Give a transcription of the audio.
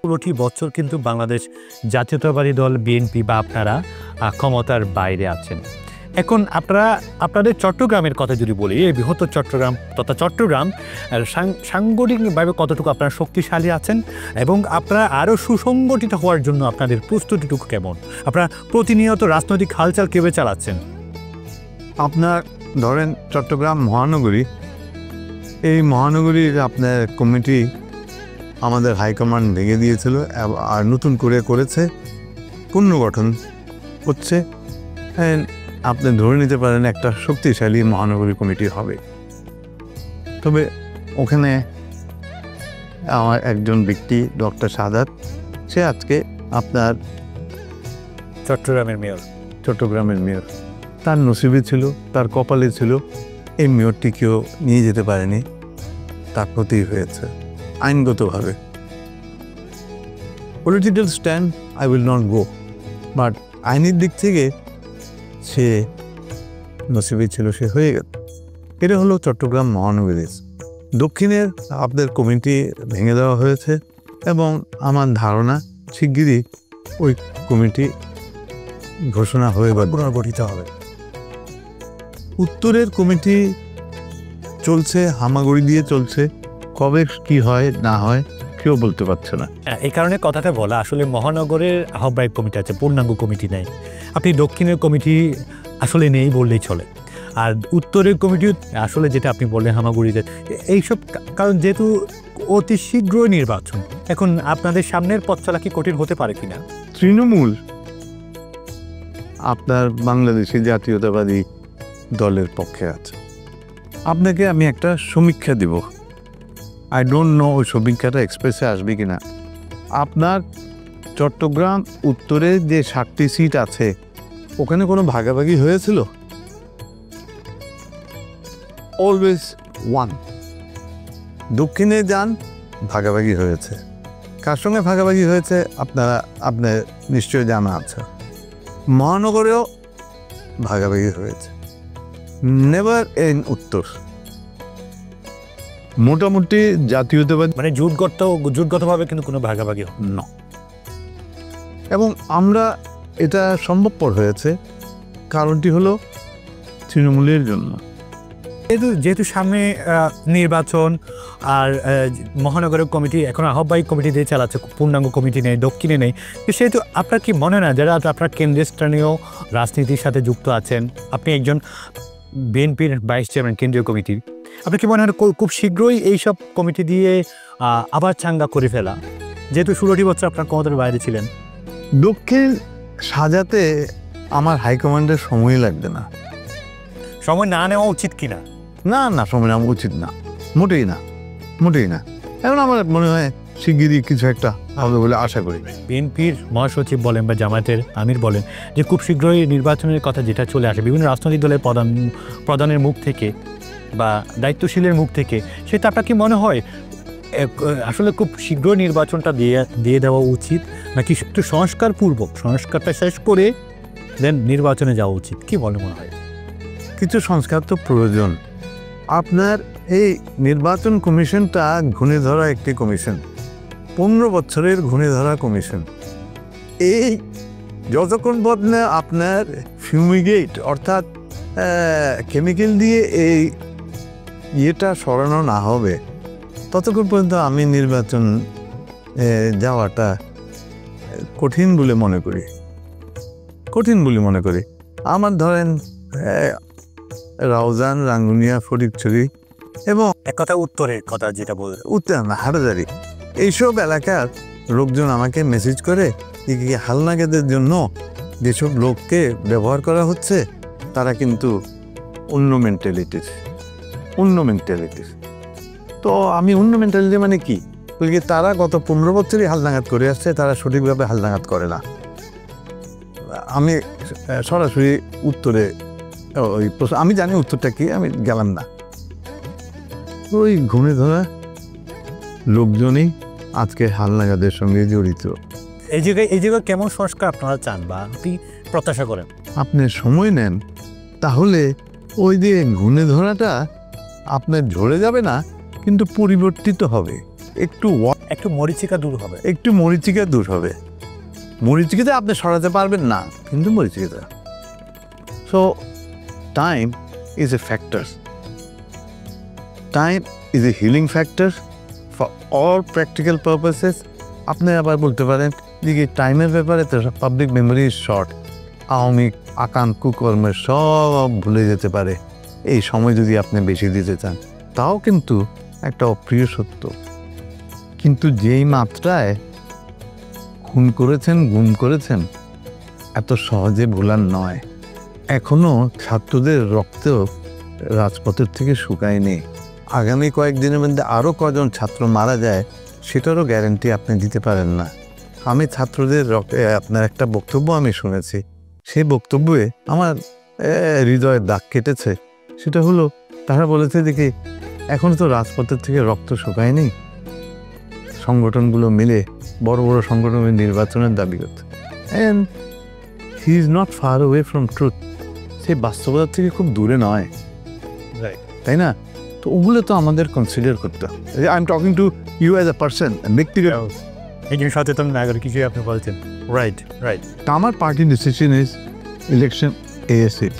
16টি বছর কিন্তু বাংলাদেশ জাতীয়তাবাদী দল বিএনপি বা আপনারা ক্ষমতার বাইরে আছেন। এখন আপনাদের চট্টগ্রামের কথা যদি বলি, এই বৃহত্তর চট্টগ্রাম তথা চট্টগ্রাম সাংগঠনিকভাবে কতটুকু আপনারা শক্তিশালী আছেন এবং আপনারা আরও সুসংগঠিত হওয়ার জন্য আপনাদের প্রস্তুতিটুকু কেমন? আপনারা প্রতিনিয়ত রাজনৈতিক হালচাল কীভাবে চালাচ্ছেন? আপনার ধরেন চট্টগ্রাম মহানগরী, এই মহানগরীর আপনার কমিটি আমাদের হাইকমান্ড ভেঙে দিয়েছিল আর নতুন করে করেছে, পুনর্গঠন হচ্ছে। আপনি ধরে নিতে পারেন একটা শক্তিশালী মহানগরী কমিটি হবে। তবে ওখানে আমার একজন ব্যক্তি ডক্টর সাদাত, সে আজকে আপনার চট্টগ্রামের মেয়র, তার নসিবে ছিল, তার কপালে ছিল, এই মেয়রটি কেউ নিয়ে যেতে পারেনি, তার ক্ষতি হয়েছে আইনগতভাবে। Political stand I will not go, but আইনের দিক থেকে সে নসিবে ছিল, সে হয়ে গেল। এটা হলো চট্টগ্রাম মহানগরী। দক্ষিণের আপনাদের কমিটি ভেঙে দেওয়া হয়েছে এবং আমার ধারণা শিগগিরই ওই কমিটি ঘোষণা হয়ে বা পুনর্গঠিত হবে। উত্তরের কমিটি চলছে, হামাগুড়ি দিয়ে চলছে, কবে কি হয় না হয় কেউ বলতে পারছে না। এই কারণে কথাটা বলা, আসলে মহানগরের আহ্বায়ক কমিটি আছে, পূর্ণাঙ্গ কমিটি নেই। আপনি দক্ষিণের কমিটি আসলে নেই বললেই চলে। আর উত্তরের কমিটি আসলে যেটা আপনি বললেন হামাগুড়িতে, এইসব কারণ যেহেতু অতি শীঘ্রই নির্বাচন, এখন আপনাদের সামনের পথ চলা কি কঠিন হতে পারে কিনা? তৃণমূল আপনার বাংলাদেশি জাতীয়তাবাদী দলের পক্ষে আছে। আপনাকে আমি একটা সমীক্ষা দেব, আই ডোন্ট নো ওই সমীক্ষাটা এক্সপ্রেসে আসবে কিনা। আপনার চট্টগ্রাম উত্তরে যে 7টি সিট আছে, ওখানে কোনো ভাগাভাগি হয়েছিল? Always one. দক্ষিণে যান, ভাগাভাগি হয়েছে। কার সঙ্গে ভাগাভাগি হয়েছে আপনার নিশ্চয়ই জানা আছে। মহানগরেও ভাগাভাগি হয়েছে, নেভার ইন উত্তর। মোটামুটি জাতীয়তাবাদী মানে জোটগতভাবে কিন্তু কোনো ভাগাভাগি না। এবং আমরা এটা সম্ভবপর হয়েছে, কারণটি হলো তৃণমূলের জন্য। যেহেতু সামনে নির্বাচন আর মহানগরের কমিটি এখন আহ্বায়ক কমিটি দিয়ে চালাচ্ছে, পূর্ণাঙ্গ কমিটি নেই, দক্ষিণে নেই, সেহেতু আপনার কি মনে না যারা আপনার কেন্দ্রীয় স্থানীয় রাজনীতির সাথে যুক্ত আছেন, আপনি একজন বিএনপির ভাইস চেয়ারম্যান কেন্দ্রীয় কমিটির, আপনার কি মনে হয় খুব শীঘ্রই এইসব কমিটি দিয়ে আবার চাঙ্গা করে ফেলা, যেহেতু 16টি বছর আপনার ক্ষমতার বাইরে ছিলেন? দক্ষিণ সাজাতে আমার হাইকমান্ডের সময় লাগবে না। সময় না নেওয়া উচিত কিনা? না, সময় নেওয়া উচিত না, মোটেই না। এখন আমার মনে হয় শিগগিরই কিছু একটা হবে বলে আশা করি। বিএনপির মহাসচিব বলেন বা জামায়াতের আমির বলেন যে খুব শীঘ্রই নির্বাচনের কথা যেটা চলে আসে বিভিন্ন রাজনৈতিক দলের প্রধানের মুখ থেকে বা দায়িত্বশীলের মুখ থেকে, সেটা আপনার কি মনে হয় আসলে খুব শীঘ্রই নির্বাচনটা দিয়ে দেওয়া উচিত, নাকি একটু সংস্কারটা শেষ করে দেন নির্বাচনে যাওয়া উচিত? কি মনে হয়? কিছু সংস্কার তো প্রয়োজন। আপনার এই নির্বাচন কমিশনটা ঘুণে ধরা একটি কমিশন, 15 বছরের ঘুণে ধরা কমিশন। এই যতক্ষণ পর্যন্ত আপনার ফিউমিগেট অর্থাৎ কেমিক্যাল দিয়ে এই ইয়েটা সরানো না হবে, ততক্ষণ পর্যন্ত আমি নির্বাচন যাওয়াটা কঠিন বলে মনে করি। আমার ধরেন রাউজান, রাঙ্গুনিয়া, ফটিকছড়ি এবং এক কথা উত্তরের কথা যেটা বললেন, উত্তর না হাটাজারি, এইসব এলাকার লোকজন আমাকে মেসেজ করে হালনাগাদের জন্য যেসব লোককে ব্যবহার করা হচ্ছে তারা কিন্তু অন্য মেন্টালিটির। তো আমি অন্য মেন্টালিটি মানে কি, তারা গত 15 বছরই হালনাগাদ করে আসছে, তারা সঠিকভাবে হালনাগাদ করে না। আমি সরাসরি উত্তরে আমি জানি উত্তরটা কি, আমি গেলাম না। ওই ঘুণে ধরা লোকজনই আজকে হালনাগাদের সঙ্গে জড়িত। এই জায়গায় কেমন সংস্কার আপনারা চান বা আপনি প্রত্যাশা করেন? আপনি সময় নেন, তাহলে ওই যে ঘুণে ধরাটা আপনার ঝরে যাবে না, কিন্তু পরিবর্তিত হবে। একটু মরিচিকা দূর হবে। একটু মরিচিকা দূর হবে। মরিচিকাতে আপনি সরাতে পারবেন না, কিন্তু মরিচিকাতে। So time is a factor, time is a healing factor for all practical purposes. আপনি আবার বলতে পারেন যে টাইমের ব্যাপারে তো public memory is short, Awami আকাম কুকর্মের সব ভুলে যেতে পারে এই সময় যদি আপনি বেশি দিতে চান। তাও কিন্তু একটা অপ্রিয় সত্য। কিন্তু যেই মাত্রায় খুন করেছেন, গুম করেছেন, এত সহজে ভোলার নয়। এখনো ছাত্রদের রক্তেও রাজপথের থেকে শুকায়নি। আগামী কয়েকদিনের মধ্যে আরও কজন ছাত্র মারা যায় সেটারও গ্যারান্টি আপনি দিতে পারেন না। আমি ছাত্রদের আপনার একটা বক্তব্য আমি শুনেছি, সেই বক্তব্যে আমার হৃদয়ের দাগ কেটেছে। সেটা হলো তারা বলেছে দেখি এখনও তো রাজপথের থেকে রক্ত শুকায়নি, সংগঠনগুলো মিলে বড় বড় সংগঠনের নির্বাচনের দাবি করছে। And he is not far away from truth. সেই বাস্তবতার থেকে খুব দূরে নয়, তাই না? তো ওগুলো তো আমাদের কনসিডার করতে হবে। I am talking to you as a person, ব্যক্তিগত। একজন সচেতন নাগরিক হিসেবে আপনি বলছেন। রাইট। আমার party decision is election ASAP.